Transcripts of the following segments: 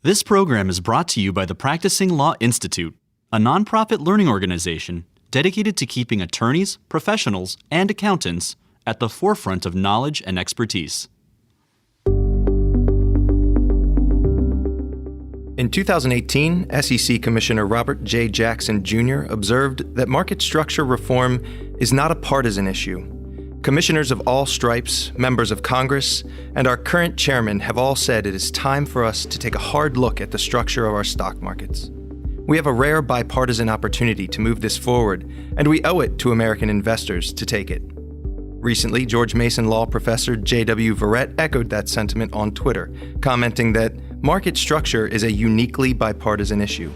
This program is brought to you by the Practicing Law Institute, a nonprofit learning organization dedicated to keeping attorneys, professionals, and accountants at the forefront of knowledge and expertise. In 2018, SEC Commissioner Robert Jackson Jr. observed that market structure reform is not a partisan issue. Commissioners of all stripes, members of Congress, and our current chairman have all said it is time for us to take a hard look at the structure of our stock markets. We have a rare bipartisan opportunity to move this forward, and we owe it to American investors to take it. Recently, George Mason law professor J.W. Verret echoed that sentiment on Twitter, commenting that market structure is a uniquely bipartisan issue.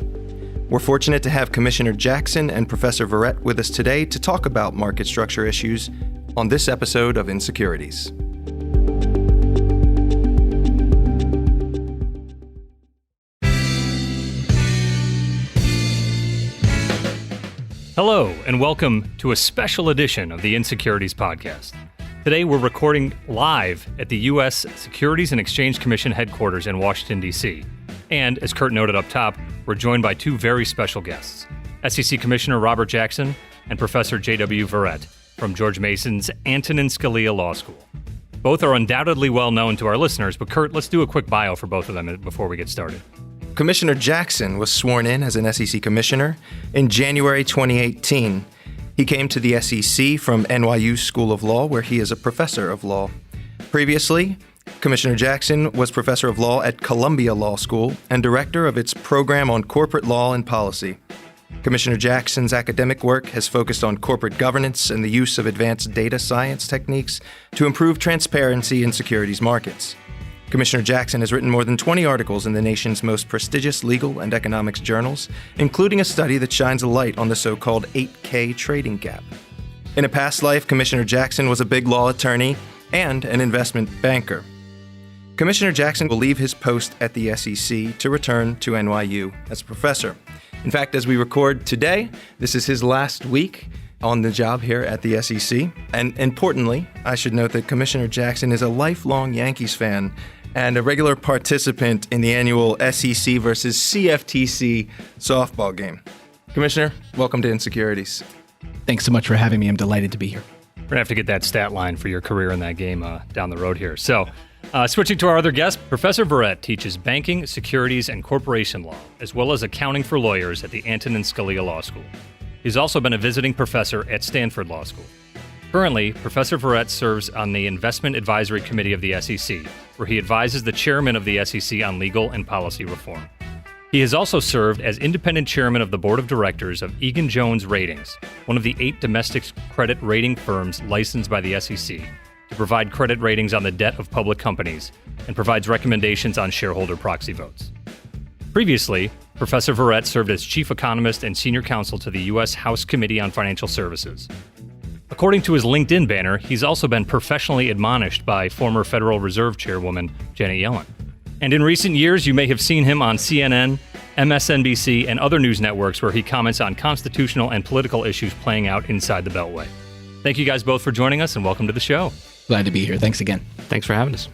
We're fortunate to have Commissioner Jackson and Professor Verret with us today to talk about market structure issues on this episode of inSecurities. Hello, and welcome to a special edition of the inSecurities podcast. Today, we're recording live at the U.S. Securities and Exchange Commission headquarters in Washington, D.C. And, as Kurt noted up top, we're joined by two very special guests, SEC Commissioner Robert Jackson and Professor J.W. Verret from George Mason's Antonin Scalia Law School. Both are undoubtedly well known to our listeners, but Kurt, let's do a quick bio for both of them before we get started. Commissioner Jackson was sworn in as an SEC Commissioner in January 2018. He came to the SEC from NYU School of Law, where he is a professor of law. Previously, Commissioner Jackson was professor of law at Columbia Law School and director of its program on corporate law and policy. Commissioner Jackson's academic work has focused on corporate governance and the use of advanced data science techniques to improve transparency in securities markets. Commissioner Jackson has written more than 20 articles in the nation's most prestigious legal and economics journals, including a study that shines a light on the so-called 8K trading gap. In a past life, Commissioner Jackson was a big law attorney and an investment banker. Commissioner Jackson will leave his post at the SEC to return to NYU as a professor. In fact, as we record today, this is his last week on the job here at the SEC. And importantly, I should note that Commissioner Jackson is a lifelong Yankees fan and a regular participant in the annual SEC versus CFTC softball game. Commissioner, welcome to inSecurities. Thanks so much for having me. I'm delighted to be here. We're going to have to get that stat line for your career in that game down the road here. So, switching to our other guest, Professor Verret teaches banking, securities, and corporation law, as well as accounting for lawyers at the Antonin Scalia Law School. He's also been a visiting professor at Stanford Law School. Currently, Professor Verret serves on the Investment Advisory Committee of the SEC, where he advises the chairman of the SEC on legal and policy reform. He has also served as independent chairman of the board of directors of Egan-Jones Ratings, one of the 8 domestic credit rating firms licensed by the SEC to provide credit ratings on the debt of public companies and provides recommendations on shareholder proxy votes. Previously, Professor Verret served as chief economist and senior counsel to the U.S. House Committee on Financial Services. According to his LinkedIn banner, he's also been professionally admonished by former Federal Reserve Chairwoman Janet Yellen. And in recent years, you may have seen him on CNN, MSNBC, and other news networks where he comments on constitutional and political issues playing out inside the Beltway. Thank you guys both for joining us, and welcome to the show. Glad to be here. Thanks again. Thanks for having us.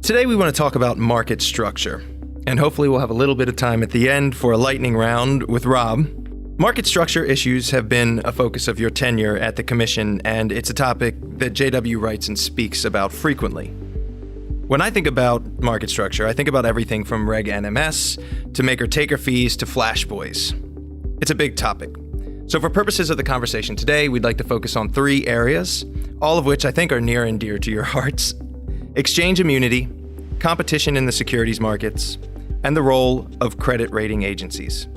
Today we want to talk about market structure, and hopefully we'll have a little bit of time at the end for a lightning round with Rob. Market structure issues have been a focus of your tenure at the Commission, and it's a topic that JW writes and speaks about frequently. When I think about market structure, I think about everything from Reg NMS to maker-taker fees to flash boys. It's a big topic. So for purposes of the conversation today, we'd like to focus on 3 areas, all of which I think are near and dear to your hearts: exchange immunity, competition in the securities markets, and the role of credit rating agencies.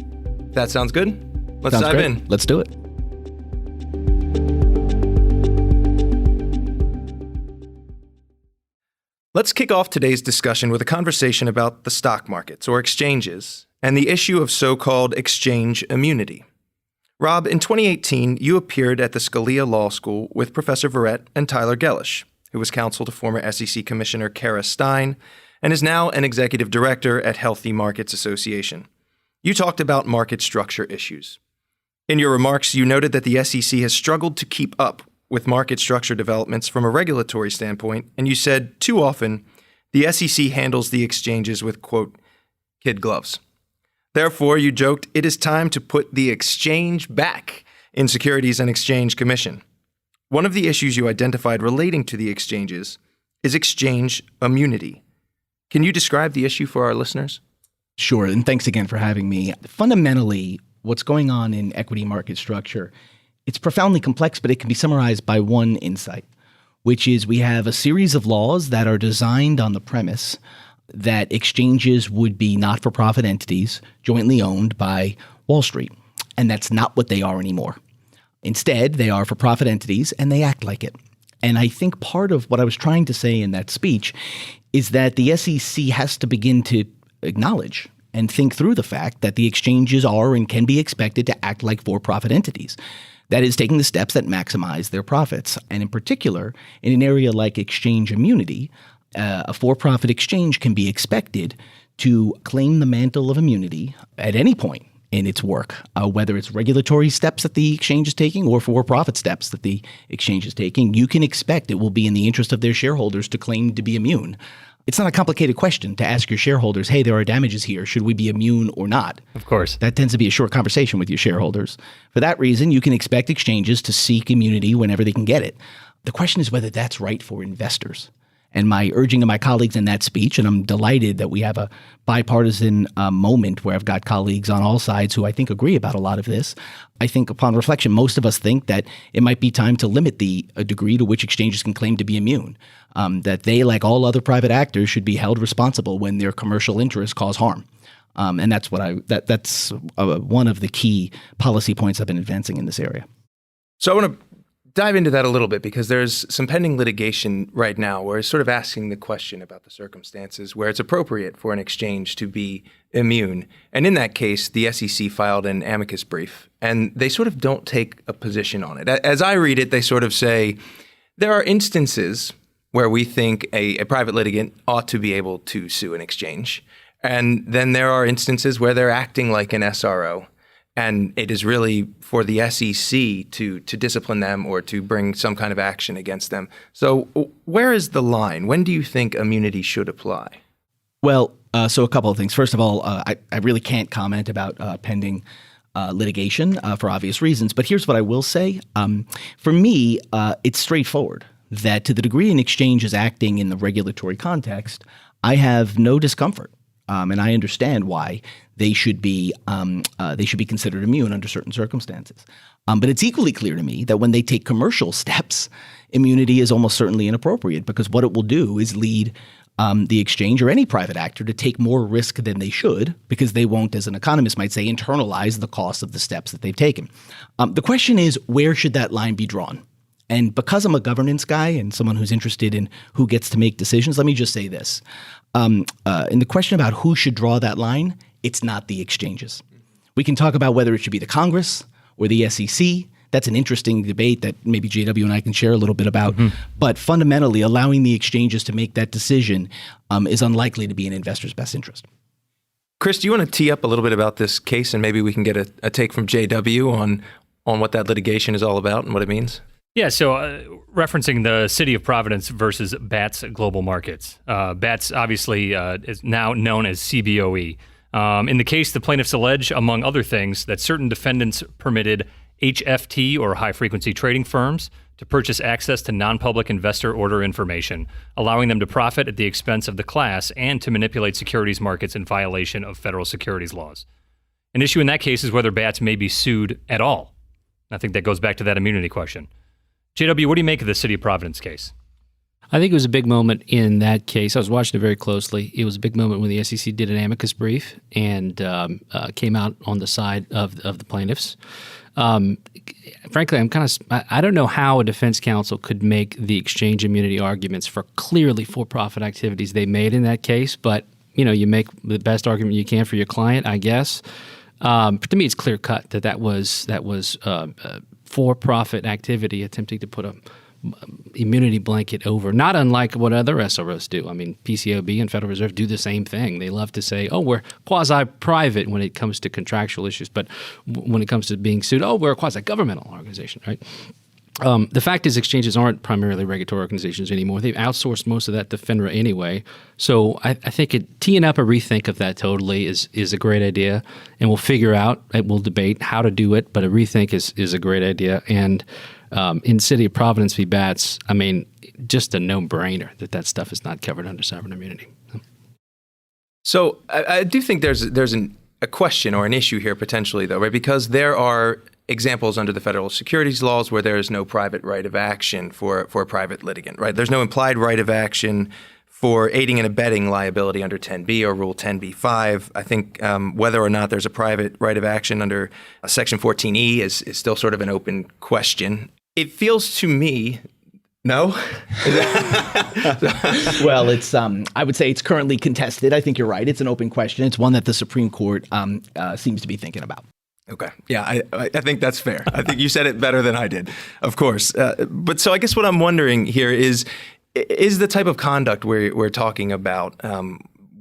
That sounds good? Let's dive in. Let's do it. Let's kick off today's discussion with a conversation about the stock markets, or exchanges, and the issue of so-called exchange immunity. Rob, in 2018, you appeared at the Scalia Law School with Professor Verret and Tyler Gellish, who was counsel to former SEC Commissioner Kara Stein and is now an executive director at Healthy Markets Association. You talked about market structure issues. In your remarks, you noted that the SEC has struggled to keep up with market structure developments from a regulatory standpoint, and you said too often the SEC handles the exchanges with, quote, kid gloves. Therefore, you joked, it is time to put the exchange back in Securities and Exchange Commission. One of the issues you identified relating to the exchanges is exchange immunity. Can you describe the issue for our listeners? Sure, and thanks again for having me. Fundamentally, what's going on in equity market structure, it's profoundly complex, but it can be summarized by one insight, which is we have a series of laws that are designed on the premise that exchanges would be not-for-profit entities jointly owned by Wall Street. And that's not what they are anymore. Instead, they are for-profit entities, and they act like it. And I think part of what I was trying to say in that speech is that the SEC has to begin to acknowledge and think through the fact that the exchanges are and can be expected to act like for-profit entities. That is, taking the steps that maximize their profits. And in particular, in an area like exchange immunity, a for-profit exchange can be expected to claim the mantle of immunity at any point in its work, whether it's regulatory steps that the exchange is taking or for-profit steps that the exchange is taking. You can expect it will be in the interest of their shareholders to claim to be immune. It's not a complicated question to ask your shareholders, hey, there are damages here. Should we be immune or not? Of course. That tends to be a short conversation with your shareholders. For that reason, you can expect exchanges to seek immunity whenever they can get it. The question is whether that's right for investors. And my urging to my colleagues in that speech, and I'm delighted that we have a bipartisan moment where I've got colleagues on all sides who I think agree about a lot of this. I think upon reflection, most of us think that it might be time to limit the degree to which exchanges can claim to be immune, that they, like all other private actors, should be held responsible when their commercial interests cause harm. And that's that's one of the key policy points I've been advancing in this area. So I want to dive into that a little bit because there's some pending litigation right now where it's sort of asking the question about the circumstances where it's appropriate for an exchange to be immune. And in that case, the SEC filed an amicus brief, and they sort of don't take a position on it. As I read it, they sort of say there are instances where we think a private litigant ought to be able to sue an exchange. And then there are instances where they're acting like an SRO. And it is really for the SEC to discipline them or to bring some kind of action against them. So where is the line? When do you think immunity should apply? Well, so a couple of things. First of all, I really can't comment about pending litigation for obvious reasons. But here's what I will say. For me, it's straightforward that to the degree an exchange is acting in the regulatory context, I have no discomfort. And I understand why they should be considered immune under certain circumstances. But it's equally clear to me that when they take commercial steps, immunity is almost certainly inappropriate because what it will do is lead the exchange or any private actor to take more risk than they should because they won't, as an economist might say, internalize the cost of the steps that they've taken. The question is, where should that line be drawn? And because I'm a governance guy and someone who's interested in who gets to make decisions, let me just say this. In the question about who should draw that line, it's not the exchanges. We can talk about whether it should be the Congress or the SEC. That's an interesting debate that maybe J.W. and I can share a little bit about. But fundamentally, allowing the exchanges to make that decision is unlikely to be in investors' best interest. Chris, do you want to tee up a little bit about this case and maybe we can get a take from J.W. on what that litigation is all about and what it means? Yeah, so referencing the City of Providence versus BATS Global Markets. BATS obviously is now known as CBOE. In the case, the plaintiffs allege, among other things, that certain defendants permitted HFT, or high-frequency trading firms, to purchase access to non-public investor order information, allowing them to profit at the expense of the class and to manipulate securities markets in violation of federal securities laws. An issue in that case is whether BATS may be sued at all. I think that goes back to that immunity question. JW, what do you make of the City of Providence case? I think it was a big moment in that case. I was watching it very closely. It was a big moment when the SEC did an amicus brief and came out on the side of the plaintiffs. Frankly, I don't know how a defense counsel could make the exchange immunity arguments for clearly for-profit activities they made in that case, but you make the best argument you can for your client, I guess. But to me, it's clear cut that was for-profit activity attempting to put a immunity blanket over, not unlike what other SROs do. I mean, PCAOB and Federal Reserve do the same thing. They love to say, oh, we're quasi-private when it comes to contractual issues, but when it comes to being sued, oh, we're a quasi-governmental organization, right? The fact is exchanges aren't primarily regulatory organizations anymore. They've outsourced most of that to FINRA anyway. So I think teeing up a rethink of that totally is a great idea, and we'll figure out, we'll debate how to do it, but a rethink is a great idea. And in City of Providence v. Batts, I mean, just a no-brainer that stuff is not covered under sovereign immunity. So I do think there's a question or an issue here potentially, though, right? Because there are examples under the federal securities laws where there is no private right of action for a private litigant, right? There's no implied right of action for aiding and abetting liability under 10b or Rule 10b-5. I think whether or not there's a private right of action under Section 14e is still sort of an open question. It feels to me, no? Well, it's I would say it's currently contested. I think you're right. It's an open question. It's one that the Supreme Court seems to be thinking about. Okay. Yeah, I think that's fair. I think you said it better than I did, of course. But so I guess what I'm wondering here is the type of conduct we're talking about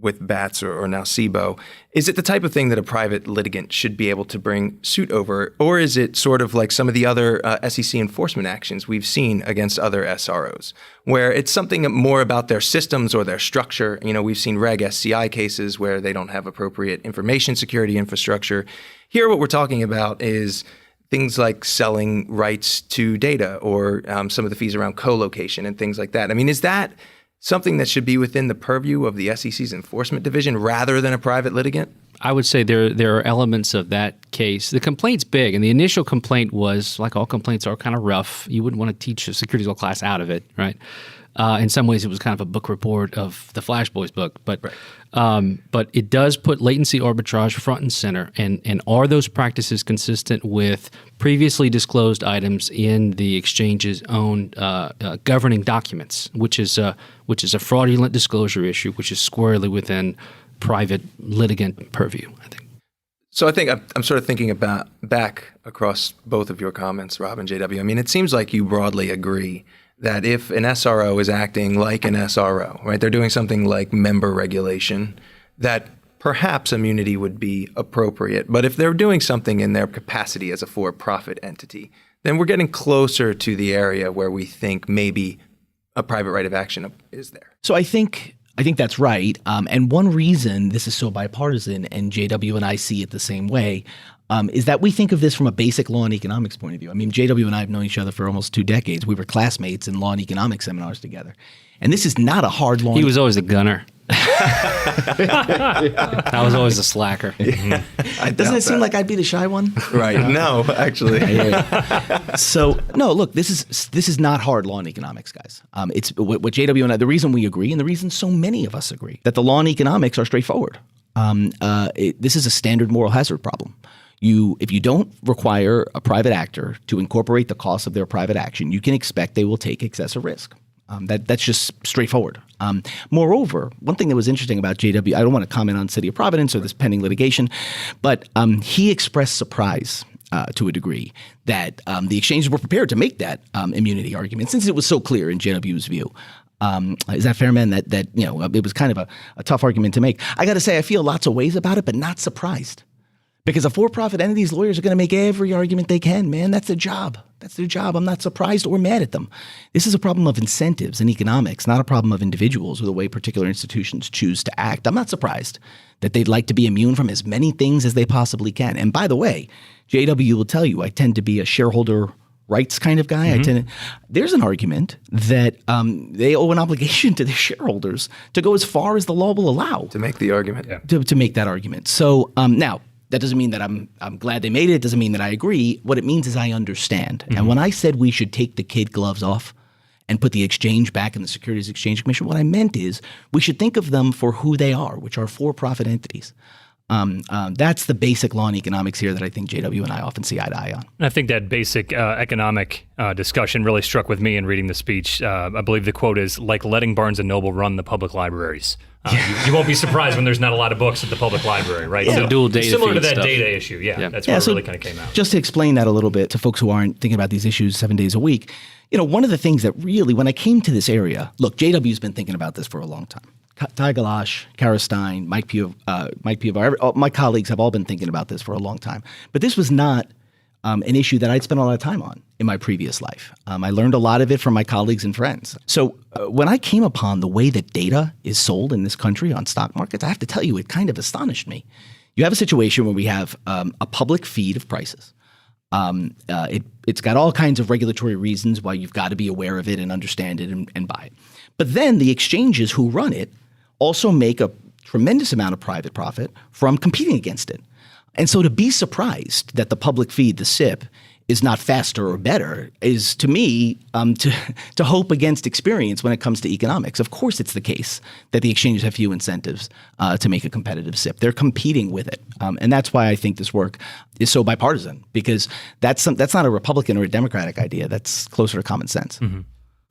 with Batts or now SIBO, is it the type of thing that a private litigant should be able to bring suit over? Or is it sort of like some of the other SEC enforcement actions we've seen against other SROs, where it's something more about their systems or their structure? You know, we've seen Reg SCI cases where they don't have appropriate information security infrastructure. Here, what we're talking about is things like selling rights to data or some of the fees around co-location and things like that. I mean, is that something that should be within the purview of the SEC's enforcement division rather than a private litigant? I would say there are elements of that case. The complaint's big, and the initial complaint was, like all complaints are, kind of rough. You wouldn't want to teach a securities law class out of it, right? In some ways, it was kind of a book report of the Flash Boys book, but it does put latency arbitrage front and center. And are those practices consistent with previously disclosed items in the exchange's own governing documents, which is a fraudulent disclosure issue, which is squarely within private litigant purview, I think. So I think I'm sort of thinking about back across both of your comments, Rob and J.W. I mean, it seems like you broadly agree that if an SRO is acting like an SRO, right, they're doing something like member regulation, that perhaps immunity would be appropriate. But if they're doing something in their capacity as a for-profit entity, then we're getting closer to the area where we think maybe a private right of action is there. So I think that's right. And one reason this is so bipartisan, and JW and I see it the same way, is that we think of this from a basic law and economics point of view. I mean, JW and I have known each other for almost 2 decades. We were classmates in law and economics seminars together. And this is not a hard law. He was always a gunner. I was always a slacker. Doesn't it seem like I'd be the shy one? Right. No, actually. So, no, look, this is not hard law and economics, guys. It's what JW and I, the reason we agree, and the reason so many of us agree, that the law and economics are straightforward. This is a standard moral hazard problem. If you don't require a private actor to incorporate the costs of their private action, you can expect they will take excessive risk. That's just straightforward. Moreover, one thing that was interesting about JW, I don't want to comment on City of Providence or this pending litigation, but he expressed surprise to a degree that the exchanges were prepared to make that immunity argument since it was so clear in JW's view. Is that fair, man? That it was kind of a tough argument to make. I got to say, I feel lots of ways about it, but not surprised. Because a for-profit entity's lawyers are going to make every argument they can, man. That's their job. I'm not surprised or mad at them. This is a problem of incentives and economics, not a problem of individuals or the way particular institutions choose to act. I'm not surprised that they'd like to be immune from as many things as they possibly can. And by the way, JW will tell you, I tend to be a shareholder rights kind of guy. Mm-hmm. There's an argument that they owe an obligation to their shareholders to go as far as the law will allow. To make the argument. Yeah. To make that argument. So now, that doesn't mean that I'm glad they made it. It doesn't mean that I agree. What it means is I understand. Mm-hmm. And when I said we should take the kid gloves off and put the exchange back in the Securities Exchange Commission, what I meant is we should think of them for who they are, which are for-profit entities. That's the basic law and economics here that I think JW and I often see eye to eye on. I think that basic economic discussion really struck with me in reading the speech. I believe the quote is, like letting Barnes & Noble run the public libraries. You won't be surprised when there's not a lot of books at the public library, right? Yeah, dual data similar to feed that stuff. data issue. Yeah, that's where it so really kind of came out. Just to explain that a little bit to folks who aren't thinking about these issues 7 days a week, one of the things that really, when I came to this area, look, JW's been thinking about this for a long time. Ty Galash, Kara Stein, Mike Piovar, my colleagues have all been thinking about this for a long time. But this was not an issue that I'd spent a lot of time on in my previous life. I learned a lot of it from my colleagues and friends. So when I came upon the way that data is sold in this country on stock markets, I have to tell you, it kind of astonished me. You have a situation where we have a public feed of prices. It's got all kinds of regulatory reasons why you've got to be aware of it and understand it and buy it. But then the exchanges who run it also make a tremendous amount of private profit from competing against it. And so to be surprised that the public feed, the SIP, is not faster or better is, to me, to hope against experience when it comes to economics. Of course it's the case that the exchanges have few incentives to make a competitive SIP. They're competing with it. And that's why I think this work is so bipartisan, because that's not a Republican or a Democratic idea. That's closer to common sense. Mm-hmm.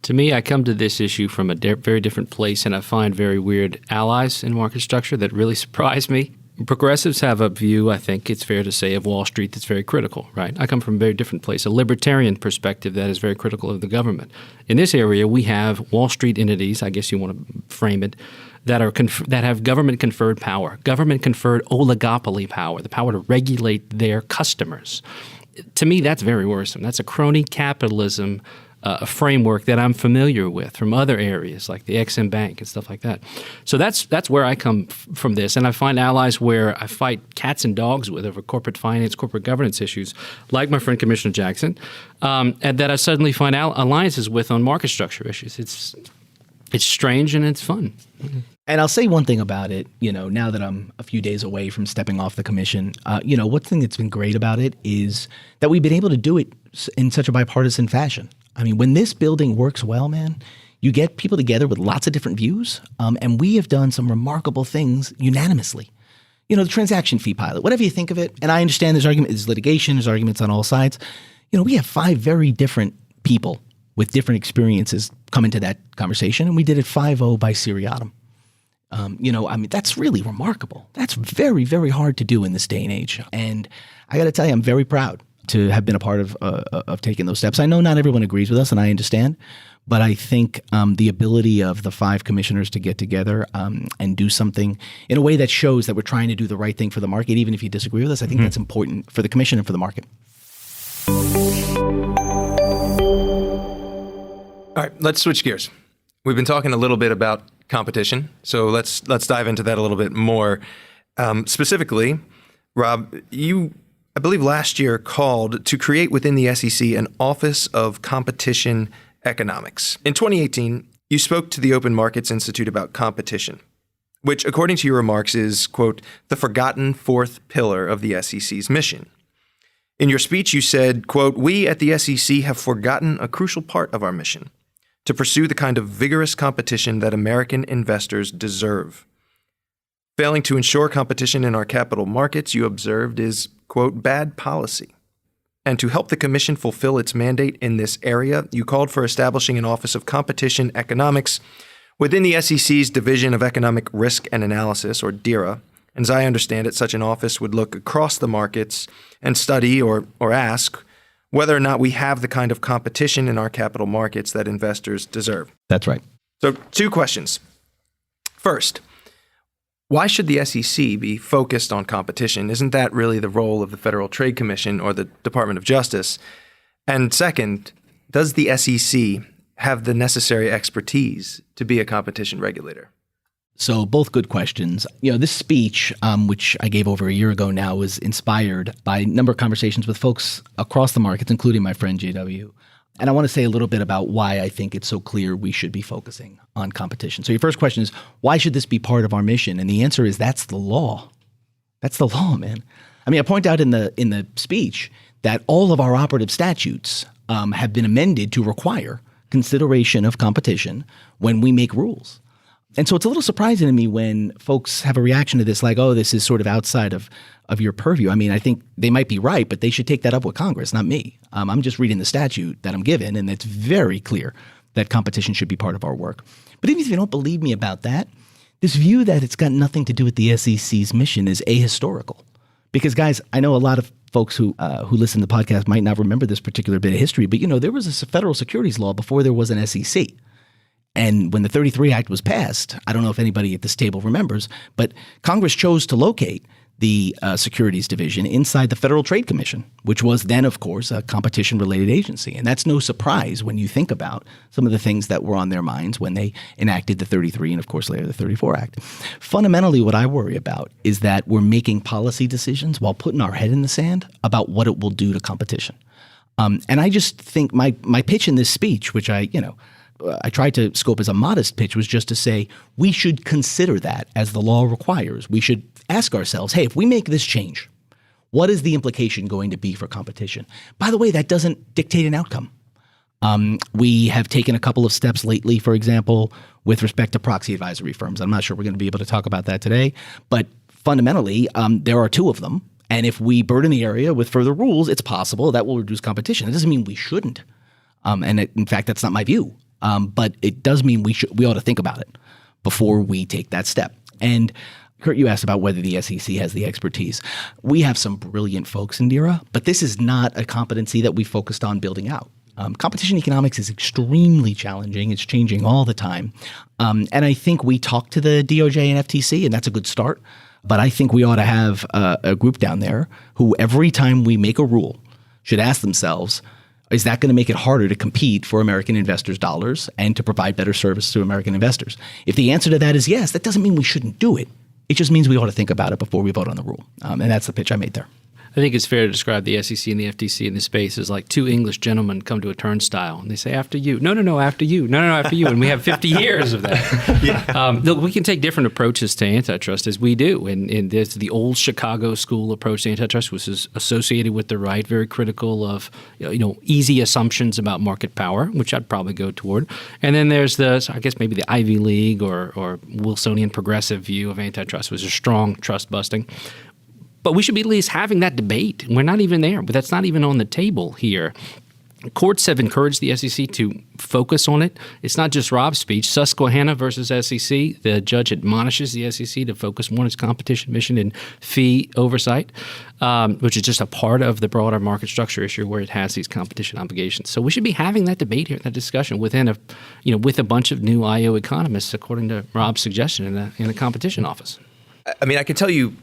To me, I come to this issue from a very different place, and I find very weird allies in market structure that really surprise me. Progressives have a view, I think it's fair to say, of Wall Street that's very critical, right? I come from a very different place, a libertarian perspective that is very critical of the government. In this area, we have Wall Street entities, I guess you want to frame it, that have government-conferred power, government-conferred oligopoly power, the power to regulate their customers. To me, that's very worrisome. That's a crony capitalism a framework that I'm familiar with from other areas like the Ex-Im Bank and stuff like that. So that's where I come from this. And I find allies where I fight cats and dogs with over corporate finance, corporate governance issues, like my friend Commissioner Jackson, and that I suddenly find alliances with on market structure issues. It's strange and it's fun. And I'll say one thing about it, now that I'm a few days away from stepping off the commission, one thing that's been great about it is that we've been able to do it in such a bipartisan fashion. I mean, when this building works well, man, you get people together with lots of different views, and we have done some remarkable things unanimously. The transaction fee pilot, whatever you think of it, and I understand there's litigation, there's arguments on all sides. We have 5 very different people with different experiences come into that conversation, and we did it 5-0 by seriatim. That's really remarkable. That's very, very hard to do in this day and age. And I got to tell you, I'm very proud to have been a part of taking those steps. I know not everyone agrees with us, and I understand, but I think the ability of the 5 commissioners to get together and do something in a way that shows that we're trying to do the right thing for the market, even if you disagree with us, I think that's important for the commission and for the market. All right, let's switch gears. We've been talking a little bit about competition, so let's dive into that a little bit more. Specifically, Rob, you, I believe last year, called to create within the SEC an Office of Competition Economics. In 2018, you spoke to the Open Markets Institute about competition, which, according to your remarks, is, quote, the forgotten 4th pillar of the SEC's mission. In your speech, you said, quote, we at the SEC have forgotten a crucial part of our mission, to pursue the kind of vigorous competition that American investors deserve. Failing to ensure competition in our capital markets, you observed, is, quote, bad policy. And to help the Commission fulfill its mandate in this area, you called for establishing an Office of Competition Economics within the SEC's Division of Economic Risk and Analysis, or DERA. And as I understand it, such an office would look across the markets and study or ask whether or not we have the kind of competition in our capital markets that investors deserve. That's right. So 2 questions. First, why should the SEC be focused on competition? Isn't that really the role of the Federal Trade Commission or the Department of Justice? And second, does the SEC have the necessary expertise to be a competition regulator? So both good questions. This speech, which I gave over a year ago now, was inspired by a number of conversations with folks across the markets, including my friend J.W. And I want to say a little bit about why I think it's so clear we should be focusing on competition. So your first question is, why should this be part of our mission? And the answer is, that's the law. That's the law, man. I mean, I point out in the speech that all of our operative statutes have been amended to require consideration of competition when we make rules. And so it's a little surprising to me when folks have a reaction to this like, oh, this is sort of outside of your purview. I mean, I think they might be right, but they should take that up with Congress, not me. I'm just reading the statute that I'm given, and it's very clear that competition should be part of our work. But even if you don't believe me about that, this view that it's got nothing to do with the SEC's mission is ahistorical. Because, guys, I know a lot of folks who listen to the podcast might not remember this particular bit of history, but, there was a federal securities law before there was an SEC. And when the 33 Act was passed, I don't know if anybody at this table remembers, but Congress chose to locate the Securities Division inside the Federal Trade Commission, which was then, of course, a competition-related agency. And that's no surprise when you think about some of the things that were on their minds when they enacted the 33 and, of course, later the 34 Act. Fundamentally, what I worry about is that we're making policy decisions while putting our head in the sand about what it will do to competition. And I just think my pitch in this speech, which I tried to scope as a modest pitch, was just to say we should consider that as the law requires. We should ask ourselves, hey, if we make this change, what is the implication going to be for competition? By the way, that doesn't dictate an outcome. We have taken a couple of steps lately, for example, with respect to proxy advisory firms. I'm not sure we're going to be able to talk about that today, but fundamentally, there are two of them. And if we burden the area with further rules, it's possible that will reduce competition. It doesn't mean we shouldn't. In fact, that's not my view. But it does mean we ought to think about it before we take that step. And Kurt, you asked about whether the SEC has the expertise. We have some brilliant folks in DERA, but this is not a competency that we focused on building out. Competition economics is extremely challenging. It's changing all the time. And I think we talk to the DOJ and FTC, and that's a good start. But I think we ought to have a group down there who every time we make a rule should ask themselves, is that going to make it harder to compete for American investors' dollars and to provide better service to American investors? If the answer to that is yes, that doesn't mean we shouldn't do it. It just means we ought to think about it before we vote on the rule. And that's the pitch I made there. I think it's fair to describe the SEC and the FTC in this space as like two English gentlemen come to a turnstile and they say, after you. No, after you. No, after you. And we have 50 years of that. Look, we can take different approaches to antitrust as we do. And there's the old Chicago school approach to antitrust, which is associated with the right, very critical of easy assumptions about market power, which I'd probably go toward. And then there's I guess maybe the Ivy League or Wilsonian progressive view of antitrust, which is strong trust busting. But we should be at least having that debate. We're not even there, but that's not even on the table here. Courts have encouraged the SEC to focus on it. It's not just Rob's speech. Susquehanna versus SEC, the judge admonishes the SEC to focus more on its competition mission and fee oversight, which is just a part of the broader market structure issue where it has these competition obligations. So we should be having that debate here, that discussion within with a bunch of new IO economists, according to Rob's suggestion in the competition office. I mean, I can tell you,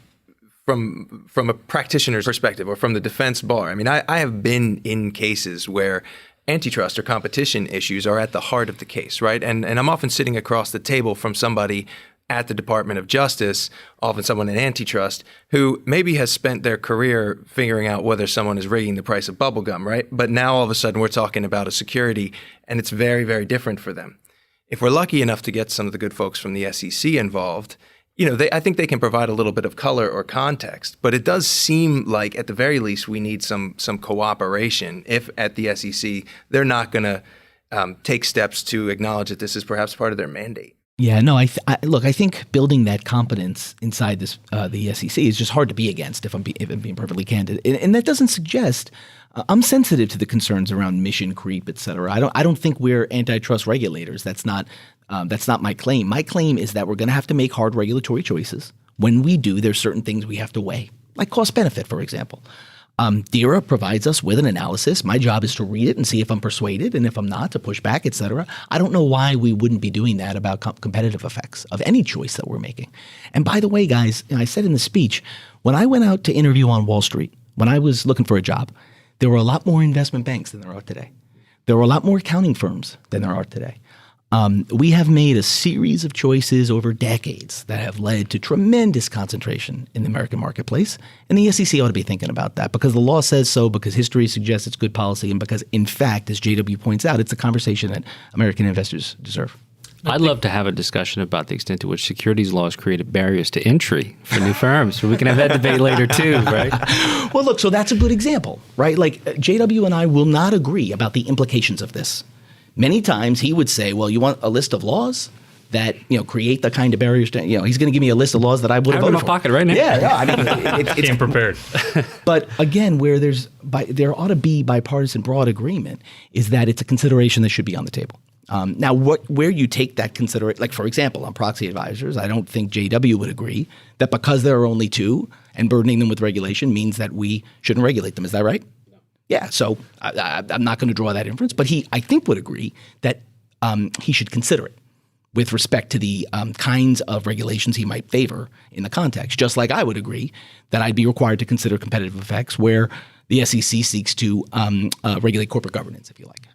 from a practitioner's perspective or from the defense bar, I mean, I have been in cases where antitrust or competition issues are at the heart of the case, right? And I'm often sitting across the table from somebody at the Department of Justice, often someone in antitrust, who maybe has spent their career figuring out whether someone is rigging the price of bubblegum, right? But now all of a sudden we're talking about a security, and it's very, very different for them. If we're lucky enough to get some of the good folks from the SEC involved, I think they can provide a little bit of color or context, but it does seem like at the very least we need some cooperation. If at the SEC they're not going to take steps to acknowledge that this is perhaps part of their mandate. Yeah, no, I think building that competence inside the SEC is just hard to be against, if I'm being perfectly candid. And that doesn't suggest I'm sensitive to the concerns around mission creep, et cetera. I don't think we're antitrust regulators. That's not my claim. My claim is that we're going to have to make hard regulatory choices. When we do, there's certain things we have to weigh, like cost benefit, for example. DERA provides us with an analysis. My job is to read it and see if I'm persuaded, and if I'm not, to push back, et cetera. I don't know why we wouldn't be doing that about competitive effects of any choice that we're making. And by the way, guys, I said in the speech, when I went out to interview on Wall Street, when I was looking for a job, there were a lot more investment banks than there are today. There were a lot more accounting firms than there are today. We have made a series of choices over decades that have led to tremendous concentration in the American marketplace. And the SEC ought to be thinking about that because the law says so, because history suggests it's good policy, and because, in fact, as J.W. points out, it's a conversation that American investors deserve. I'd love to have a discussion about the extent to which securities laws created barriers to entry for new firms. So we can have that debate later too, right? Well, look, so that's a good example, right? Like J.W. and I will not agree about the implications of this. Many times he would say, well, you want a list of laws that, create the kind of barriers to, he's going to give me a list of laws that I would have voted for. I have in my pocket right now. Yeah, I mean, it's Came prepared. But again, where there ought to be bipartisan broad agreement is that it's a consideration that should be on the table. Now, where you take that consideration, like for example, on proxy advisors, I don't think J.W. would agree that because there are only two and burdening them with regulation means that we shouldn't regulate them. Is that right? No. Yeah. So I'm not going to draw that inference, but I think would agree that he should consider it with respect to the kinds of regulations he might favor in the context, just like I would agree that I'd be required to consider competitive effects where the SEC seeks to regulate corporate governance, if you like.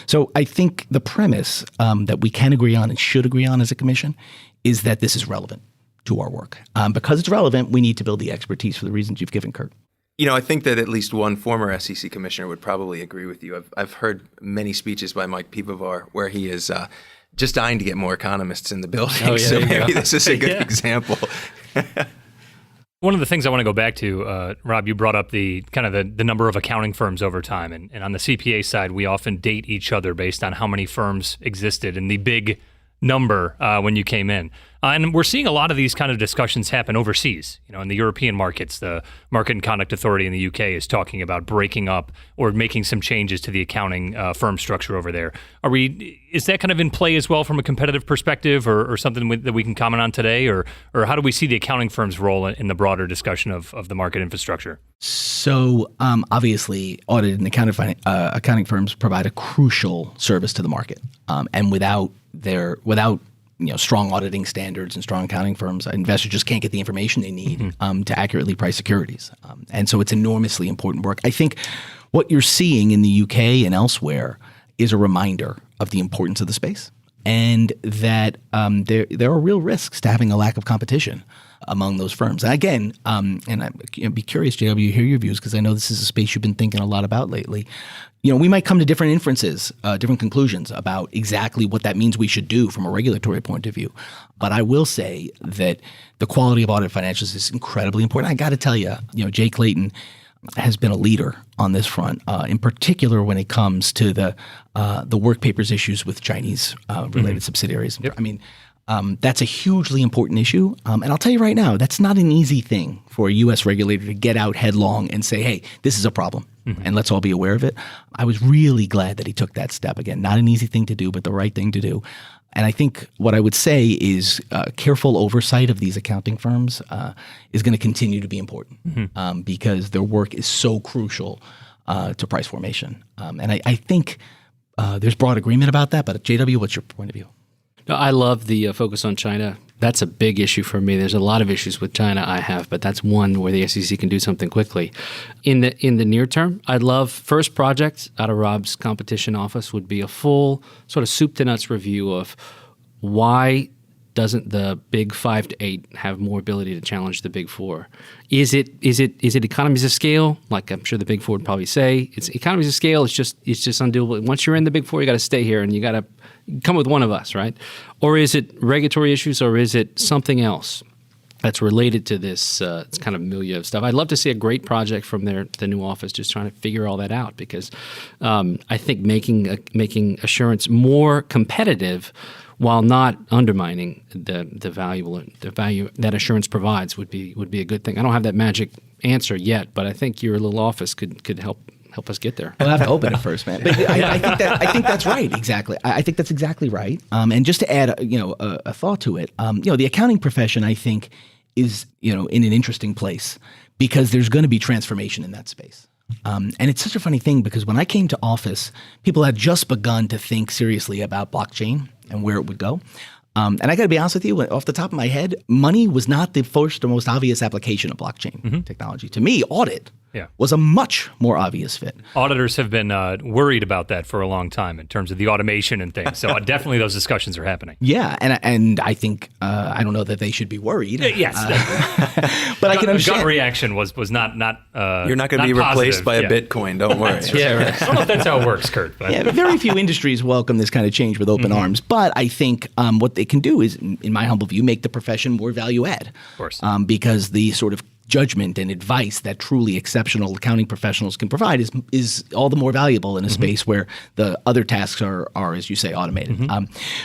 So I think the premise that we can agree on and should agree on as a commission is that this is relevant to our work. Because it's relevant, we need to build the expertise for the reasons you've given, Kurt. I think that at least one former SEC commissioner would probably agree with you. I've heard many speeches by Mike Pivovar where he is just dying to get more economists in the building. Oh, yeah, so maybe go. this is a good example. One of the things I want to go back to, Rob, you brought up the kind of the number of accounting firms over time. And on the CPA side, we often date each other based on how many firms existed and the big number when you came in. And we're seeing a lot of these kind of discussions happen overseas. In the European markets, the Market and Conduct Authority in the UK is talking about breaking up or making some changes to the accounting firm structure over there. Is that kind of in play as well from a competitive perspective or something that we can comment on today? Or how do we see the accounting firm's role in the broader discussion of the market infrastructure? So obviously, audit and accounting firms provide a crucial service to the market. And without strong auditing standards and strong accounting firms, investors just can't get the information they need to accurately price securities. And so it's enormously important work. I think what you're seeing in the UK and elsewhere is a reminder of the importance of the space and that there are real risks to having a lack of competition among those firms. And again, I'd be curious, J.W., to hear your views because I know this is a space you've been thinking a lot about lately. We might come to different inferences, different conclusions about exactly what that means we should do from a regulatory point of view. But I will say that the quality of audit financials is incredibly important. I got to tell you, Jay Clayton has been a leader on this front, in particular when it comes to the work papers issues with Chinese related subsidiaries. Yep. I mean, that's a hugely important issue. And I'll tell you right now, that's not an easy thing for a U.S. regulator to get out headlong and say, hey, this is a problem, and let's all be aware of it. I was really glad that he took that step. Again, not an easy thing to do, but the right thing to do. And I think what I would say is careful oversight of these accounting firms is going to continue to be important because their work is so crucial to price formation. And I think there's broad agreement about that. But J.W., what's your point of view? No, I love the focus on China. That's a big issue for me. There's a lot of issues with China I have, but that's one where the SEC can do something quickly. In the near term, I'd love first project out of Rob's competition office would be a full sort of soup to nuts review of why doesn't the big 5 to 8 have more ability to challenge the big 4? Is it economies of scale? Like I'm sure the big 4 would probably say, it's economies of scale. It's just undoable. Once you're in the big 4, you got to stay here and you got to come with one of us, right? Or is it regulatory issues, or is it something else that's related to this kind of milieu of stuff? I'd love to see a great project from the new office, just trying to figure all that out, because I think making assurance more competitive while not undermining the value that assurance provides would be a good thing. I don't have that magic answer yet, but I think your little office could help us get there. We'll have to open it first, man. But I think that's right. Exactly. I think that's exactly right. And just to add, a thought to it, the accounting profession, I think, is in an interesting place because there's going to be transformation in that space. And it's such a funny thing because when I came to office, people had just begun to think seriously about blockchain and where it would go. And I got to be honest with you, off the top of my head, money was not the first or most obvious application of blockchain technology. To me, audit was a much more obvious fit. Auditors have been worried about that for a long time in terms of the automation and things. So definitely those discussions are happening. Yeah, and I think I don't know that they should be worried. Yes, but I can understand. Gut reaction was not. You're not going to be replaced by a Bitcoin. Don't worry. Yeah, right. I don't know if that's how it works, Kurt. But. Yeah, very few industries welcome this kind of change with open arms. But I think what they can do is, in my humble view, make the profession more value add. Of course. Because the sort of judgment and advice that truly exceptional accounting professionals can provide is all the more valuable in a space where the other tasks are, as you say, automated.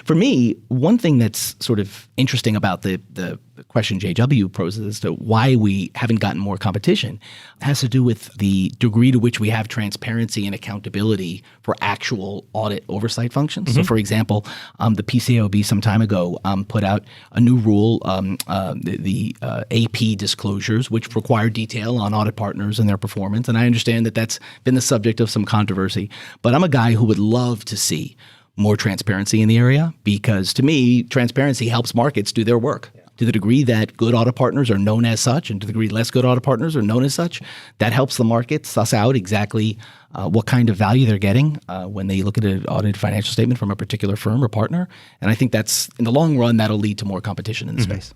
For me, one thing that's sort of interesting about the the question J.W. poses as to why we haven't gotten more competition has to do with the degree to which we have transparency and accountability for actual audit oversight functions. So, for example, the PCAOB some time ago put out a new rule, the AP disclosures, which require detail on audit partners and their performance. And I understand that that's been the subject of some controversy. But I'm a guy who would love to see more transparency in the area, because to me, transparency helps markets do their work. To the degree that good audit partners are known as such, and to the degree less good audit partners are known as such, that helps the market suss out exactly what kind of value they're getting when they look at an audited financial statement from a particular firm or partner. And I think that's, in the long run, that'll lead to more competition in the space.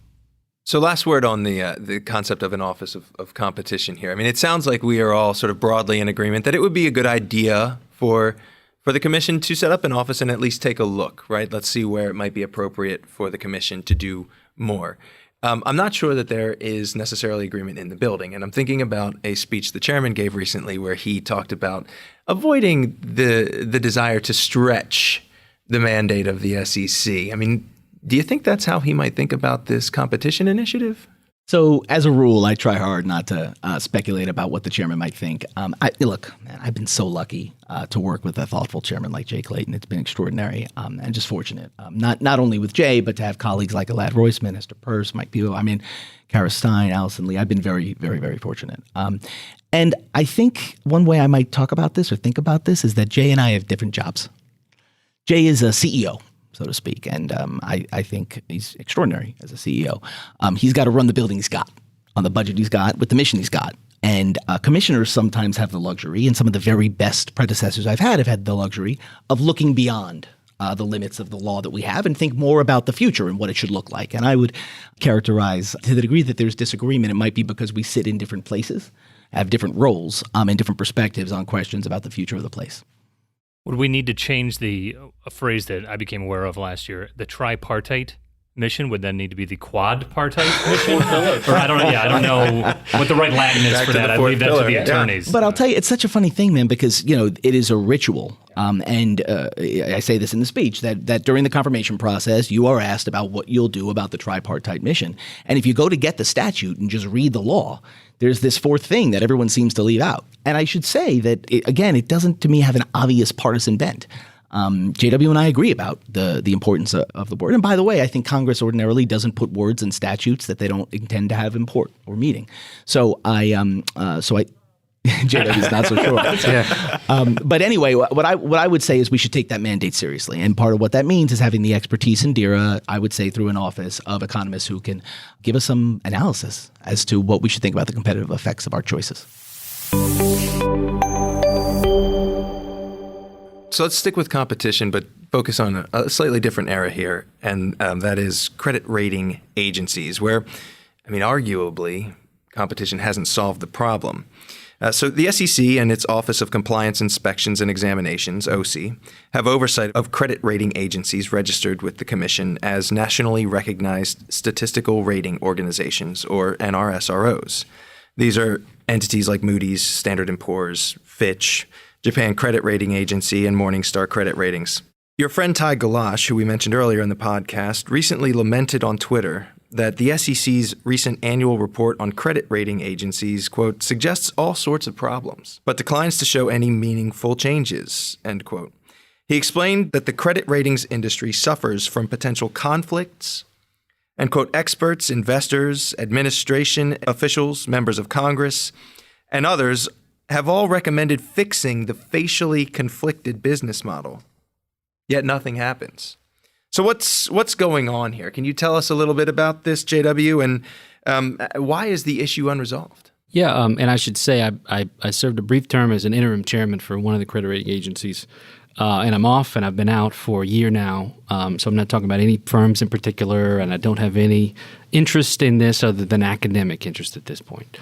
So last word on the concept of an office of competition here. I mean, it sounds like we are all sort of broadly in agreement that it would be a good idea for the commission to set up an office and at least take a look, right? Let's see where it might be appropriate for the commission to do more. I'm not sure that there is necessarily agreement in the building. And I'm thinking about a speech the chairman gave recently where he talked about avoiding the desire to stretch the mandate of the SEC. I mean, do you think that's how he might think about this competition initiative? So as a rule, I try hard not to speculate about what the chairman might think. Look, man, I've been so lucky to work with a thoughtful chairman like Jay Clayton. It's been extraordinary and just fortunate. Not only with Jay, but to have colleagues like Elad Roisman, Esther Peirce, Mike Pio, Kara Stein, Allison Lee. I've been very, very, very fortunate. And I think one way I might talk about this or think about this is that Jay and I have different jobs. Jay is a CEO, so to speak. And I think he's extraordinary as a CEO. He's got to run the building he's got, on the budget he's got, with the mission he's got. And commissioners sometimes have the luxury, and some of the very best predecessors I've had have had the luxury of looking beyond the limits of the law that we have and think more about the future and what it should look like. And I would characterize, to the degree that there's disagreement, it might be because we sit in different places, have different roles, and different perspectives on questions about the future of the place. Would we need to change a phrase that I became aware of last year? The tripartite mission would then need to be the quadpartite mission? Or I don't know what the right Latin is for that. I leave that to the attorneys. But I'll tell you, it's such a funny thing, man, because it is a ritual. And I say this in the speech, that during the confirmation process, you are asked about what you'll do about the tripartite mission. And if you go to get the statute and just read the law, there's this fourth thing that everyone seems to leave out. And I should say that, it doesn't, to me, have an obvious partisan bent. J.W. and I agree about the importance of the board. And by the way, I think Congress ordinarily doesn't put words in statutes that they don't intend to have import or meaning. So J.W.'s not so sure. But anyway, what I would say is we should take that mandate seriously. And part of what that means is having the expertise in DERA, I would say through an office of economists who can give us some analysis as to what we should think about the competitive effects of our choices. So let's stick with competition, but focus on a slightly different era here, and that is credit rating agencies, where, arguably, competition hasn't solved the problem. So the SEC and its Office of Compliance Inspections and Examinations, OC, have oversight of credit rating agencies registered with the Commission as nationally recognized statistical rating organizations, or NRSROs. These are entities like Moody's, Standard & Poor's, Fitch, Japan Credit Rating Agency, and Morningstar Credit Ratings. Your friend Ty Galash, who we mentioned earlier in the podcast, recently lamented on Twitter that the SEC's recent annual report on credit rating agencies, quote, suggests all sorts of problems, but declines to show any meaningful changes, end quote. He explained that the credit ratings industry suffers from potential conflicts, and, quote, experts, investors, administration officials, members of Congress, and others have all recommended fixing the facially conflicted business model. Yet nothing happens. So what's going on here? Can you tell us a little bit about this, J.W., and why is the issue unresolved? Yeah, and I should say I served a brief term as an interim chairman for one of the credit rating agencies, and I'm off, and I've been out for a year now, so I'm not talking about any firms in particular, and I don't have any interest in this other than academic interest at this point.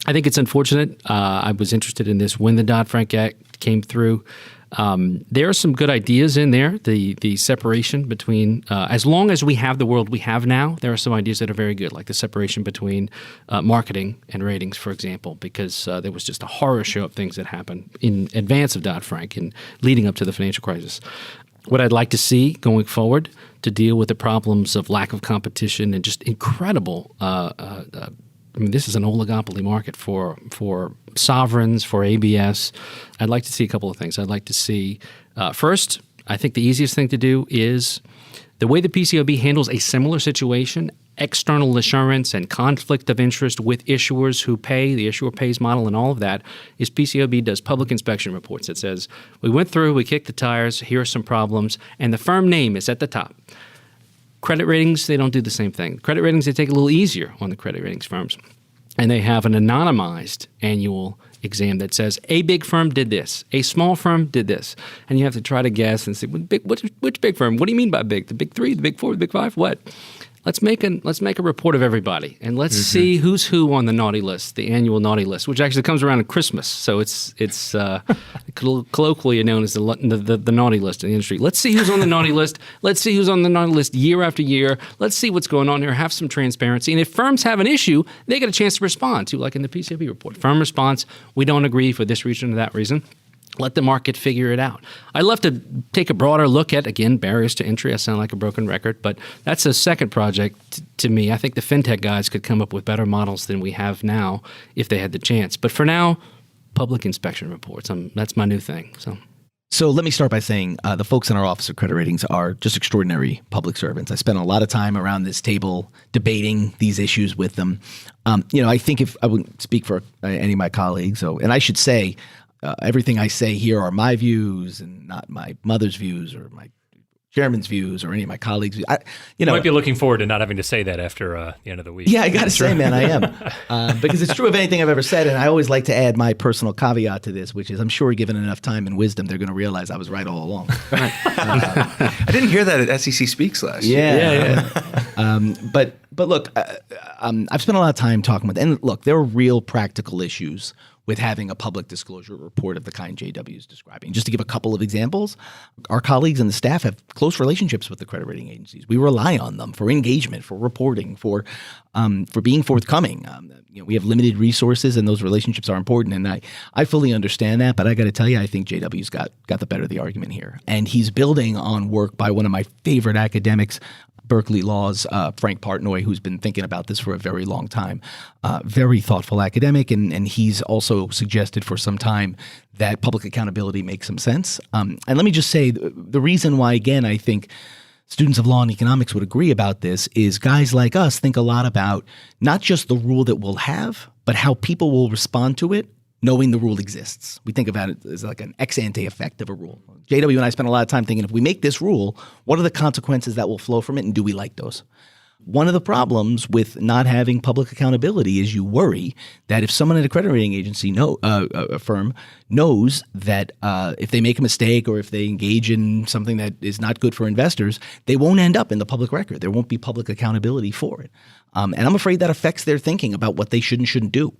I think it's unfortunate. I was interested in this when the Dodd-Frank Act came through. There are some good ideas in there. The separation between, as long as we have the world we have now, there are some ideas that are very good, like the separation between marketing and ratings, for example, because there was just a horror show of things that happened in advance of Dodd-Frank and leading up to the financial crisis. What I'd like to see going forward to deal with the problems of lack of competition and just incredible. This is an oligopoly market for sovereigns, for ABS. I'd like to see a couple of things. I'd like to see, first, I think the easiest thing to do is the way the PCAOB handles a similar situation, external assurance and conflict of interest with issuers who pay, the issuer pays model and all of that, is PCAOB does public inspection reports. It says, we went through, we kicked the tires, here are some problems, and the firm name is at the top. Credit ratings, they don't do the same thing. Credit ratings, they take it a little easier on the credit ratings firms. And they have an anonymized annual exam that says a big firm did this, a small firm did this. And you have to try to guess and say, which big firm? What do you mean by big? The big three, the big four, the big five? What? Let's make a report of everybody, and let's see who's who on the naughty list, the annual naughty list, which actually comes around at Christmas. So it's colloquially known as the naughty list in the industry. Let's see who's on the naughty list. Let's see who's on the naughty list year after year. Let's see what's going on here. Have some transparency. And if firms have an issue, they get a chance to respond to, like in the PCAOB report. Firm response, we don't agree for this reason or that reason. Let the market figure it out. I'd love to take a broader look at, again, barriers to entry. I sound like a broken record, but that's a second project to me. I think the fintech guys could come up with better models than we have now if they had the chance. But for now, public inspection reports. That's my new thing. So let me start by saying the folks in our Office of Credit Ratings are just extraordinary public servants. I spent a lot of time around this table debating these issues with them. I think if I wouldn't speak for any of my colleagues, and I should say, everything I say here are my views and not my mother's views or my chairman's views or any of my colleagues' views. You might be looking forward to not having to say that after the end of the week. Yeah, I got to say, man, I am. Because it's true of anything I've ever said, and I always like to add my personal caveat to this, which is I'm sure given enough time and wisdom, they're going to realize I was right all along. I didn't hear that at SEC Speaks last year. Yeah. But look, I've spent a lot of time talking with, and look, there are real practical issues with having a public disclosure report of the kind JW is describing. Just to give a couple of examples, our colleagues and the staff have close relationships with the credit rating agencies. We rely on them for engagement, for reporting, for being forthcoming. We have limited resources, and those relationships are important. And I fully understand that, but I got to tell you, I think JW's got the better of the argument here, and he's building on work by one of my favorite academics, Berkeley Law's Frank Partnoy, who's been thinking about this for a very long time. Very thoughtful academic, and he's also suggested for some time that public accountability makes some sense. And let me just say, the reason why, again, I think students of law and economics would agree about this is guys like us think a lot about not just the rule that we'll have, but how people will respond to it knowing the rule exists. We think about it as like an ex-ante effect of a rule. JW and I spent a lot of time thinking, if we make this rule, what are the consequences that will flow from it, and do we like those? One of the problems with not having public accountability is you worry that if someone at a credit rating agency, a firm, knows that if they make a mistake or if they engage in something that is not good for investors, they won't end up in the public record. There won't be public accountability for it. And I'm afraid that affects their thinking about what they should and shouldn't do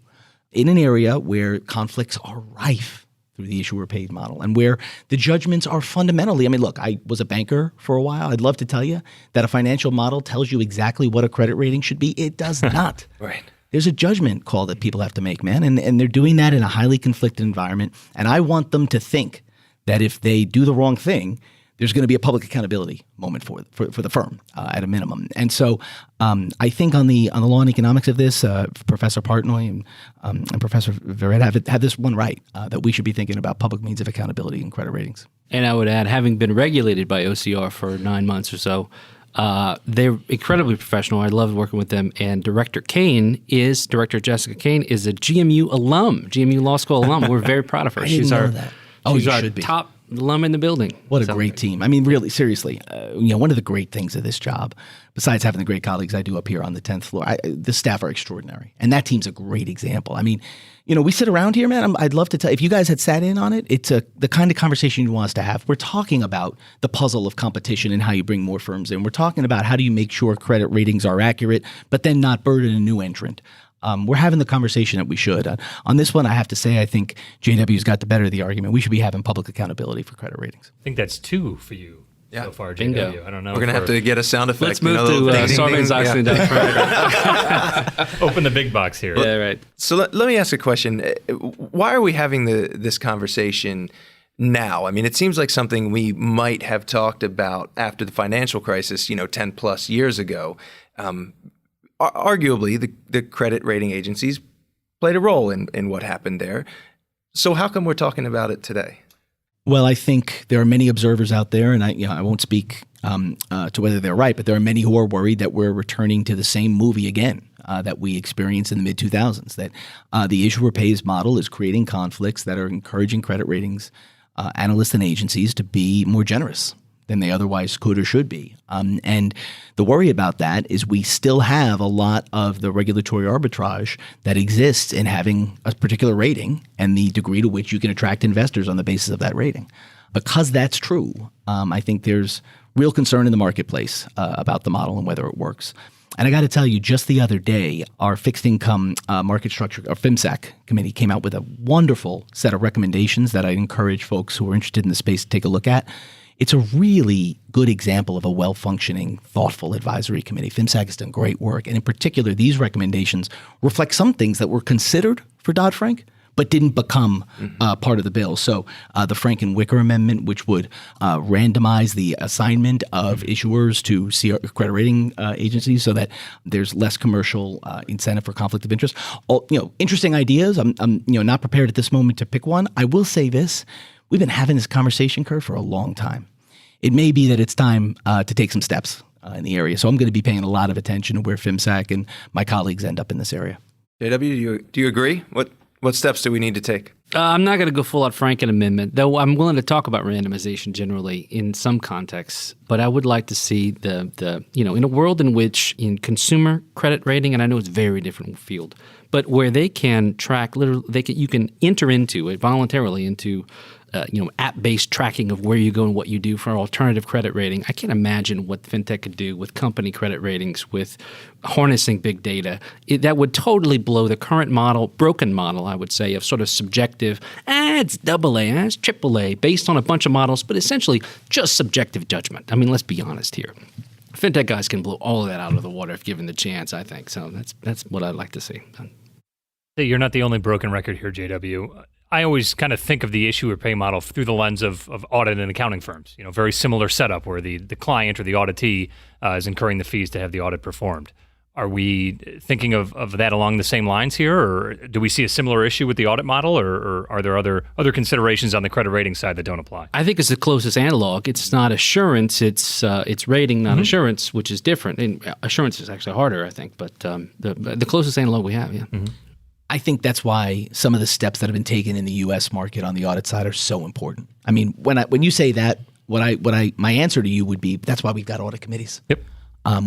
in an area where conflicts are rife through the issuer paid model and where the judgments are fundamentally, look, I was a banker for a while. I'd love to tell you that a financial model tells you exactly what a credit rating should be. It does not. Right. There's a judgment call that people have to make, man, and they're doing that in a highly conflicted environment. And I want them to think that if they do the wrong thing, there's going to be a public accountability moment for the firm at a minimum. And so I think on the law and economics of this, Professor Partnoy and Professor Verret have this one right, that we should be thinking about public means of accountability in credit ratings. And I would add, having been regulated by OCR for 9 months or so, they're incredibly professional. I love working with them. And Director Jessica Kane is a GMU alum, GMU Law School alum. We're very proud of her. She's our top alum in the building. What a great team. Really, seriously, one of the great things of this job, besides having the great colleagues I do up here on the 10th floor, the staff are extraordinary. And that team's a great example. We sit around here, man. I'd love to tell, if you guys had sat in on it, it's the kind of conversation you want us to have. We're talking about the puzzle of competition and how you bring more firms in. We're talking about how do you make sure credit ratings are accurate, but then not burden a new entrant. We're having the conversation that we should. On this one, I have to say, I think JW's got the better of the argument. We should be having public accountability for credit ratings. I think that's 2 for you so far, JW. Bingo. I don't know. We're going to have to get a sound effect. Let's move to Sarbanes-Oxley. Open the big box here. Yeah, right. So let me ask a question. Why are we having this conversation now? I mean, it seems like something we might have talked about after the financial crisis, 10 plus years ago. Arguably, the credit rating agencies played a role in what happened there. So how come we're talking about it today? Well, I think there are many observers out there, and I won't speak to whether they're right, but there are many who are worried that we're returning to the same movie again that we experienced in the mid-2000s, that the issuer pays model is creating conflicts that are encouraging credit ratings analysts and agencies to be more generous than they otherwise could or should be. And the worry about that is we still have a lot of the regulatory arbitrage that exists in having a particular rating and the degree to which you can attract investors on the basis of that rating. Because that's true, I think there's real concern in the marketplace about the model and whether it works. And I got to tell you, just the other day, our fixed income market structure, our FIMSAC committee, came out with a wonderful set of recommendations that I'd encourage folks who are interested in the space to take a look at. It's a really good example of a well-functioning, thoughtful advisory committee. FIMSAC has done great work. And in particular, these recommendations reflect some things that were considered for Dodd-Frank, but didn't become part of the bill. So the Frank and Wicker Amendment, which would randomize the assignment of issuers to credit rating agencies so that there's less commercial incentive for conflict of interest. Interesting ideas. I'm not prepared at this moment to pick one. I will say this. We've been having this conversation, Kurt, for a long time. It may be that it's time to take some steps in the area. So I'm going to be paying a lot of attention to where FIMSAC and my colleagues end up in this area. J.W., do you agree? What steps do we need to take? I'm not going to go full out Franken amendment, though I'm willing to talk about randomization generally in some contexts. But I would like to see the in a world in which in consumer credit rating, and I know it's a very different field, but where they can track literally, you can enter into it voluntarily into app-based tracking of where you go and what you do for alternative credit rating. I can't imagine what fintech could do with company credit ratings, with harnessing big data. That would totally blow the current model, broken model, I would say, of sort of subjective, it's AA, it's AAA, based on a bunch of models, but essentially just subjective judgment. I mean, let's be honest here. Fintech guys can blow all of that out of the water if given the chance, I think. So that's what I'd like to see. You're not the only broken record here, JW. I always kind of think of the issuer pay model through the lens of audit and accounting firms. Very similar setup where the client or the auditee is incurring the fees to have the audit performed. Are we thinking of that along the same lines here, or do we see a similar issue with the audit model, or are there other considerations on the credit rating side that don't apply? I think it's the closest analog. It's not assurance; it's rating, not assurance, which is different. And assurance is actually harder, I think, but the closest analog we have, yeah. Mm-hmm. I think that's why some of the steps that have been taken in the U.S. market on the audit side are so important. I mean, when you say that, my answer to you would be that's why we've got audit committees. Yep.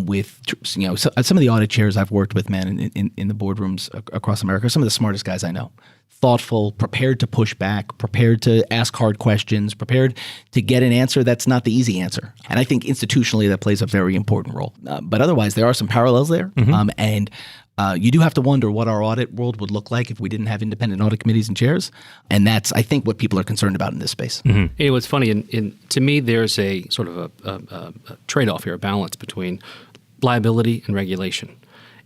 With some of the audit chairs I've worked with, man, in the boardrooms across America, some of the smartest guys I know. Thoughtful, prepared to push back, prepared to ask hard questions, prepared to get an answer that's not the easy answer. And I think institutionally that plays a very important role. But otherwise, there are some parallels there. Mm-hmm. And you do have to wonder what our audit world would look like if we didn't have independent audit committees and chairs. And that's, I think, what people are concerned about in this space. Mm-hmm. You know, what's funny, to me, there's a sort of a trade-off here, a balance between liability and regulation.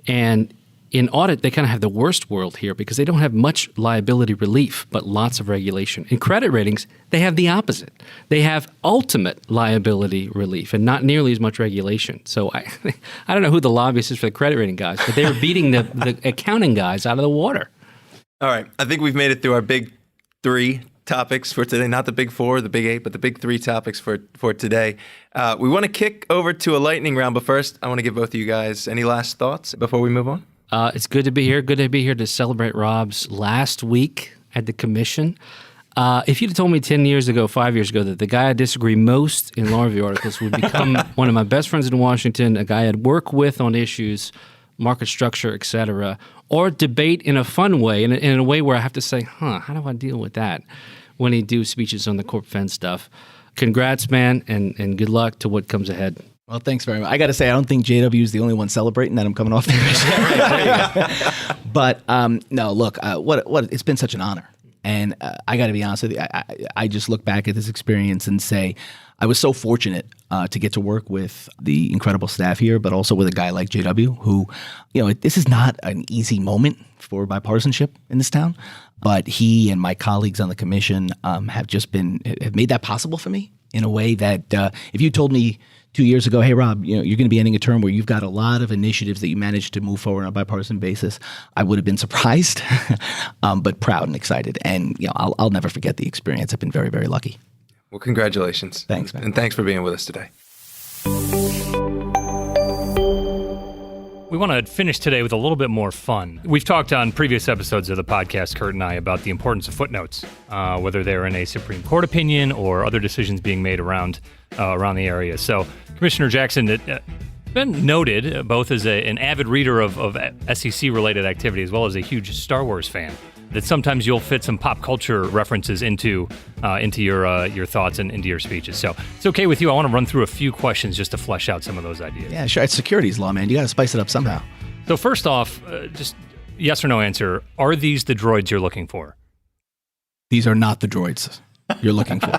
And in audit, they kind of have the worst world here because they don't have much liability relief, but lots of regulation. In credit ratings, they have the opposite. They have ultimate liability relief and not nearly as much regulation. So I don't know who the lobbyist is for the credit rating guys, but they're beating the accounting guys out of the water. All right. I think we've made it through our big three topics for today. Not the big four, the big eight, but the big three topics for today. We want to kick over to a lightning round, but first, I want to give both of you guys any last thoughts before we move on. It's good to be here. Good to be here to celebrate Rob's last week at the commission. If you'd have told me 10 years ago, 5 years ago, that the guy I disagree most in law review articles would become one of my best friends in Washington, a guy I'd work with on issues, market structure, et cetera, or debate in a fun way, in a way where I have to say, how do I deal with that when he do speeches on the corp fin stuff? Congrats, man, and good luck to what comes ahead. Well, thanks very much. I got to say, I don't think JW is the only one celebrating that I'm coming off the commission. But no, look, what it's been such an honor. And I got to be honest with you, I just look back at this experience and say I was so fortunate to get to work with the incredible staff here, but also with a guy like JW who, this is not an easy moment for bipartisanship in this town. But he and my colleagues on the commission have made that possible for me in a way that if you told me 2 years ago, hey, Rob, you're going to be ending a term where you've got a lot of initiatives that you managed to move forward on a bipartisan basis, I would have been surprised, but proud and excited. And I'll never forget the experience. I've been very, very lucky. Well, congratulations. Thanks, man. And thanks for being with us today. We want to finish today with a little bit more fun. We've talked on previous episodes of the podcast, Kurt and I, about the importance of footnotes, whether they're in a Supreme Court opinion or other decisions being made around the area. So, Commissioner Jackson, been noted both as an avid reader of SEC-related activity as well as a huge Star Wars fan, that sometimes you'll fit some pop culture references into your thoughts and into your speeches. So it's okay with you. I want to run through a few questions just to flesh out some of those ideas. Yeah, sure. It's securities law, man. You got to spice it up somehow. So first off, just yes or no answer. Are these the droids you're looking for? These are not the droids you're looking for.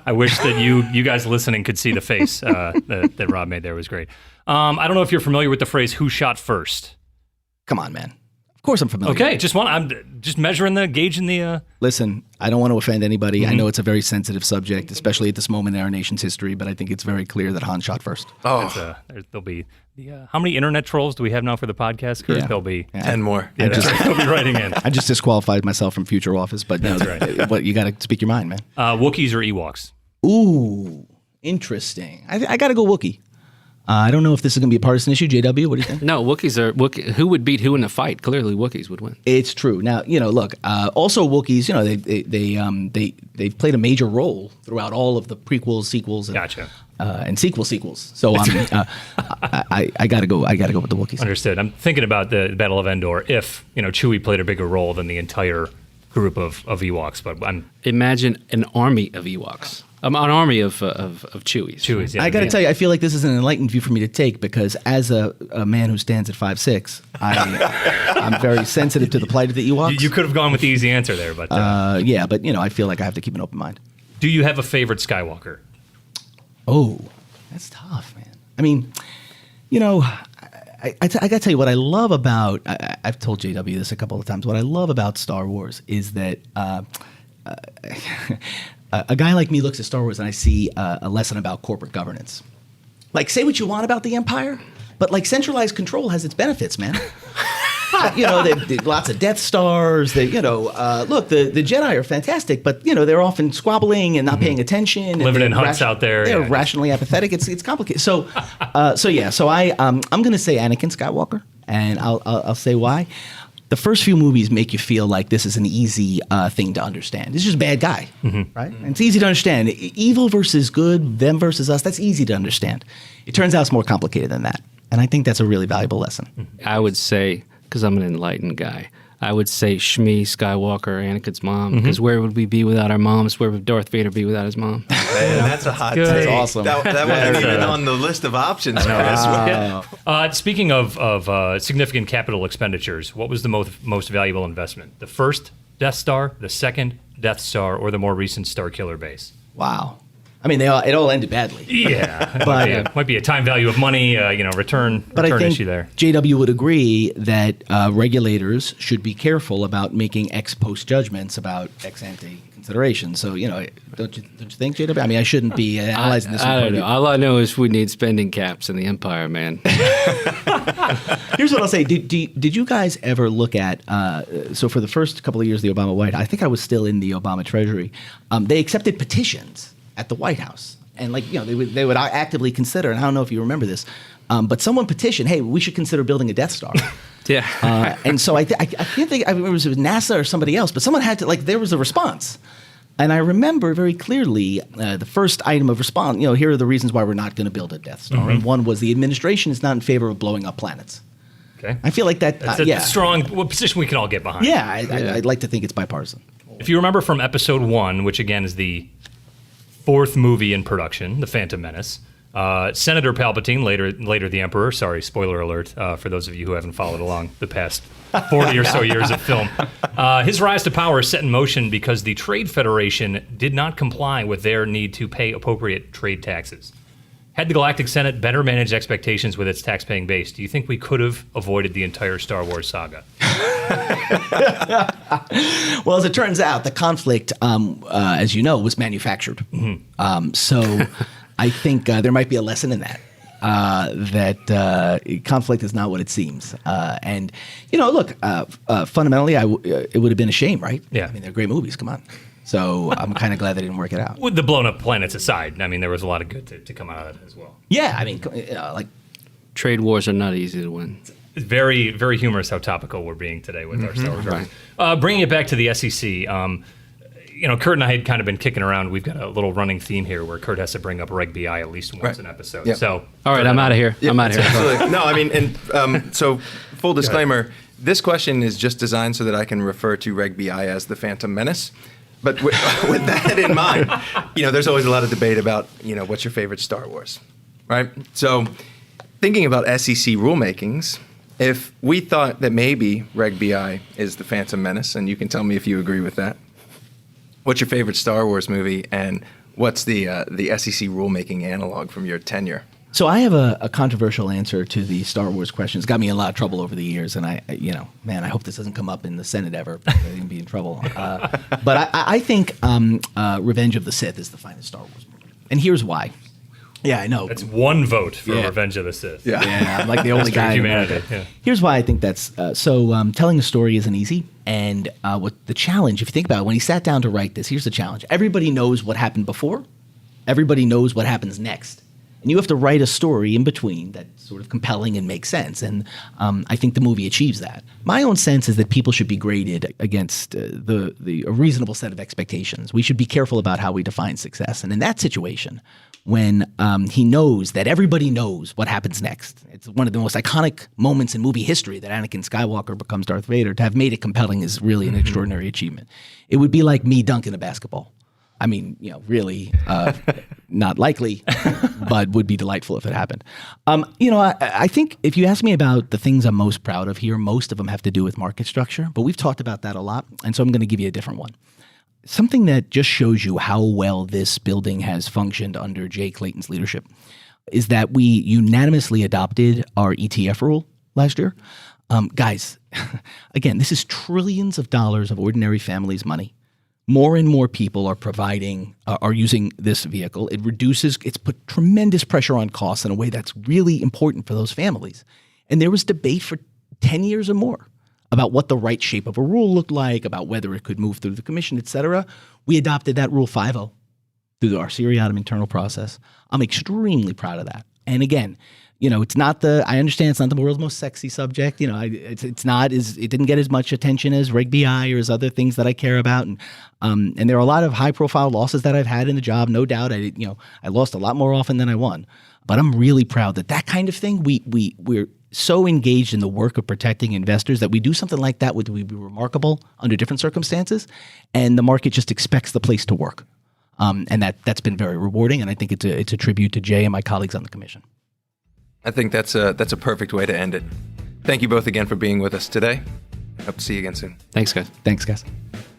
I wish that you guys listening could see the face that Rob made there. It was great. I don't know if you're familiar with the phrase "who shot first." Come on, man. Of course I'm familiar. Okay, I'm just measuring the gauge in the. Listen, I don't want to offend anybody. Mm-hmm. I know it's a very sensitive subject, especially at this moment in our nation's history, but I think it's very clear that Han shot first. Oh, there'll be how many internet trolls do we have now for the podcast, Kurt? Yeah. There'll be 10 more. Yeah, they'll be writing in. I just disqualified myself from future office, but no, That's right. But you got to speak your mind, man. Wookiees or Ewoks? Ooh, interesting. I got to go Wookiee. I don't know if this is going to be a partisan issue. JW, what do you think? No, who would beat who in a fight? Clearly, Wookiees would win. It's true. Now, look, also Wookiees, they've played a major role throughout all of the prequels, sequels, and, Gotcha. And sequels. So I got to go with the Wookiees. Understood. I'm thinking about the Battle of Endor. If Chewie played a bigger role than the entire group of Ewoks, but Imagine an army of Ewoks. An army of Chewies. Chewies, yeah. I got to tell you, I feel like this is an enlightened view for me to take because as a man who stands at 5'6", I'm very sensitive to the plight of the Ewoks. You could have gone with the easy answer there, but yeah, but I feel like I have to keep an open mind. Do you have a favorite Skywalker? Oh, that's tough, man. I mean, I got to tell you what I love about. I've told JW this a couple of times. What I love about Star Wars is that. A guy like me looks at Star Wars and I see a lesson about corporate governance. Like, say what you want about the Empire, but like centralized control has its benefits, man. Lots of Death Stars. Look, the Jedi are fantastic, but they're often squabbling and not paying attention. Living in huts out there. They're rationally apathetic. It's complicated. So I'm going to say Anakin Skywalker, and I'll say why. The first few movies make you feel like this is an easy thing to understand. This is just a bad guy, right? And it's easy to understand. Evil versus good, them versus us, that's easy to understand. It turns out it's more complicated than that. And I think that's a really valuable lesson. I would say, because I'm an enlightened guy, I would say Shmi Skywalker, Anakin's mom, because where would we be without our moms? Where would Darth Vader be without his mom? Man, that's a hot take. That's awesome. That wasn't even on the list of options, Chris. Speaking of significant capital expenditures, what was the most valuable investment? The first Death Star, the second Death Star, or the more recent Starkiller base? Wow. I mean, it all ended badly. Yeah, but might be a time value of money, return I think issue there. JW would agree that regulators should be careful about making ex post judgments about ex ante considerations. So don't you think, JW? I mean, I shouldn't be analyzing this. I don't know. All I know is we need spending caps in the Empire, man. Here's what I'll say. Did you guys ever look at? So for the first couple of years of the Obama White House, I think I was still in the Obama Treasury. They accepted petitions at the White House, and they would actively consider. And I don't know if you remember this, but someone petitioned, "Hey, we should consider building a Death Star." Yeah. And so I can't think. I remember it was NASA or somebody else, but someone had to there was a response, and I remember very clearly the first item of response. Here are the reasons why we're not going to build a Death Star, and one was the administration is not in favor of blowing up planets. Okay. I feel like that's a strong position we can all get behind. Yeah, I'd like to think it's bipartisan. If you remember from Episode 1, which again is the fourth movie in production, The Phantom Menace, Senator Palpatine, later the Emperor, sorry, spoiler alert for those of you who haven't followed along the past 40 or so years of film, his rise to power is set in motion because the Trade Federation did not comply with their need to pay appropriate trade taxes. Had the Galactic Senate better managed expectations with its taxpaying base, do you think we could have avoided the entire Star Wars saga? Well, as it turns out, the conflict, as you know, was manufactured. So I think there might be a lesson in that. That conflict is not what it seems. And, look, fundamentally, it would have been a shame, right? Yeah. I mean, they're great movies. Come on. So I'm kind of glad they didn't work it out. With the blown up planets aside, I mean, there was a lot of good to come out of it as well. Yeah, I mean, Trade wars are not easy to win. It's very, very humorous how topical we're being today with our Star Wars. Right. Bringing it back to the SEC, Kurt and I had kind of been kicking around. We've got a little running theme here where Kurt has to bring up Reg BI at least once an episode. Yep. So, all right, I'm out of here. Yep, I'm out of here. Absolutely. No, I mean, and so full disclaimer, this question is just designed so that I can refer to Reg BI as the Phantom Menace. But with that in mind, there's always a lot of debate about, what's your favorite Star Wars, right? So thinking about SEC rulemakings, if we thought that maybe Reg BI is the Phantom Menace, and you can tell me if you agree with that, what's your favorite Star Wars movie, and what's the SEC rulemaking analog from your tenure? So I have a controversial answer to the Star Wars question. It's got me in a lot of trouble over the years, and I hope this doesn't come up in the Senate ever. I didn't be in trouble. But I think Revenge of the Sith is the finest Star Wars movie, and here's why. Yeah, I know. That's one vote for Revenge of the Sith. Yeah, I'm like the only guy. Humanity. Yeah. Here's why I think that's so. Telling a story isn't easy, and what the challenge, if you think about it, when he sat down to write this, here's the challenge: everybody knows what happened before, everybody knows what happens next. And you have to write a story in between that's sort of compelling and makes sense. And I think the movie achieves that. My own sense is that people should be graded against a reasonable set of expectations. We should be careful about how we define success. And in that situation, when he knows that everybody knows what happens next, it's one of the most iconic moments in movie history that Anakin Skywalker becomes Darth Vader. To have made it compelling is really an extraordinary achievement. It would be like me dunking a basketball. I mean, really not likely, but would be delightful if it happened. I think if you ask me about the things I'm most proud of here, most of them have to do with market structure, but we've talked about that a lot, and so I'm going to give you a different one. Something that just shows you how well this building has functioned under Jay Clayton's leadership is that we unanimously adopted our ETF rule last year. Guys, again, this is trillions of dollars of ordinary families' money. More and more people are using this vehicle. It's put tremendous pressure on costs in a way that's really important for those families. And there was debate for 10 years or more about what the right shape of a rule looked like, about whether it could move through the commission, et cetera. We adopted that Rule 5.0 through our seriatim internal process. I'm extremely proud of that. And again, I understand it's not the world's most sexy subject. It didn't get as much attention as Reg BI or as other things that I care about. And there are a lot of high profile losses that I've had in the job. No doubt. I lost a lot more often than I won, but I'm really proud that kind of thing, we're so engaged in the work of protecting investors that we do something like that would be remarkable under different circumstances. And the market just expects the place to work. And that's been very rewarding. And I think it's a tribute to Jay and my colleagues on the commission. I think that's a perfect way to end it. Thank you both again for being with us today. Hope to see you again soon. Thanks, guys. Thanks, guys.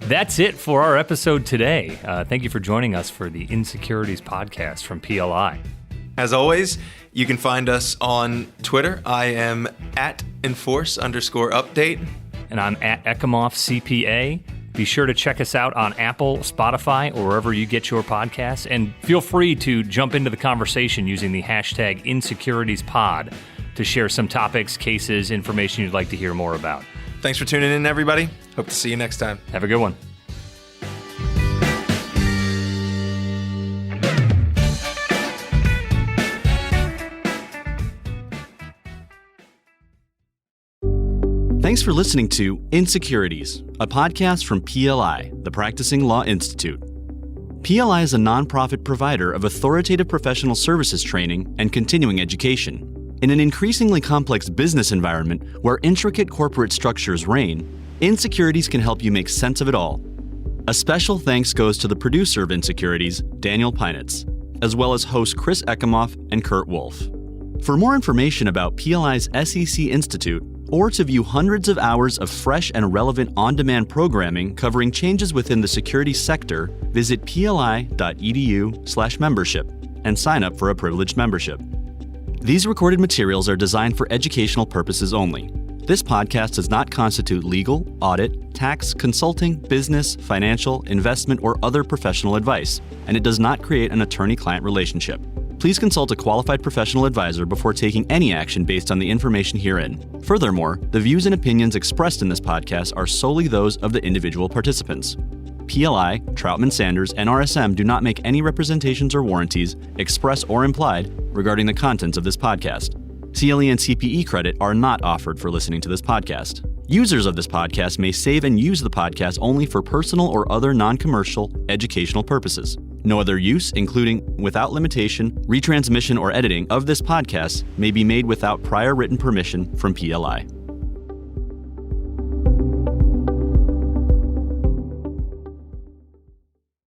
That's it for our episode today. Thank you for joining us for the inSecurities podcast from PLI. As always, you can find us on Twitter. I am at @enforce_update. And I'm at Ekimoff CPA. Be sure to check us out on Apple, Spotify, or wherever you get your podcasts. And feel free to jump into the conversation using the hashtag inSecuritiesPod to share some topics, cases, information you'd like to hear more about. Thanks for tuning in, everybody. Hope to see you next time. Have a good one. Thanks for listening to inSecurities, a podcast from PLI, the Practicing Law Institute. PLI is a nonprofit provider of authoritative professional services training and continuing education. In an increasingly complex business environment where intricate corporate structures reign, inSecurities can help you make sense of it all. A special thanks goes to the producer of inSecurities, Daniel Peinitz, as well as hosts Chris Ekimoff and Kurt Wolf. For more information about PLI's SEC Institute, or to view hundreds of hours of fresh and relevant on-demand programming covering changes within the security sector, visit pli.edu/membership. and sign up for a privileged membership. These recorded materials are designed for educational purposes only. This podcast does not constitute legal, audit, tax, consulting, business, financial, investment, or other professional advice, and it does not create an attorney-client relationship. Please consult a qualified professional advisor before taking any action based on the information herein. Furthermore, the views and opinions expressed in this podcast are solely those of the individual participants. PLI, Troutman Sanders, and RSM do not make any representations or warranties, express or implied, regarding the contents of this podcast. CLE and CPE credit are not offered for listening to this podcast. Users of this podcast may save and use the podcast only for personal or other non-commercial educational purposes. No other use, including, without limitation, retransmission or editing of this podcast may be made without prior written permission from PLI.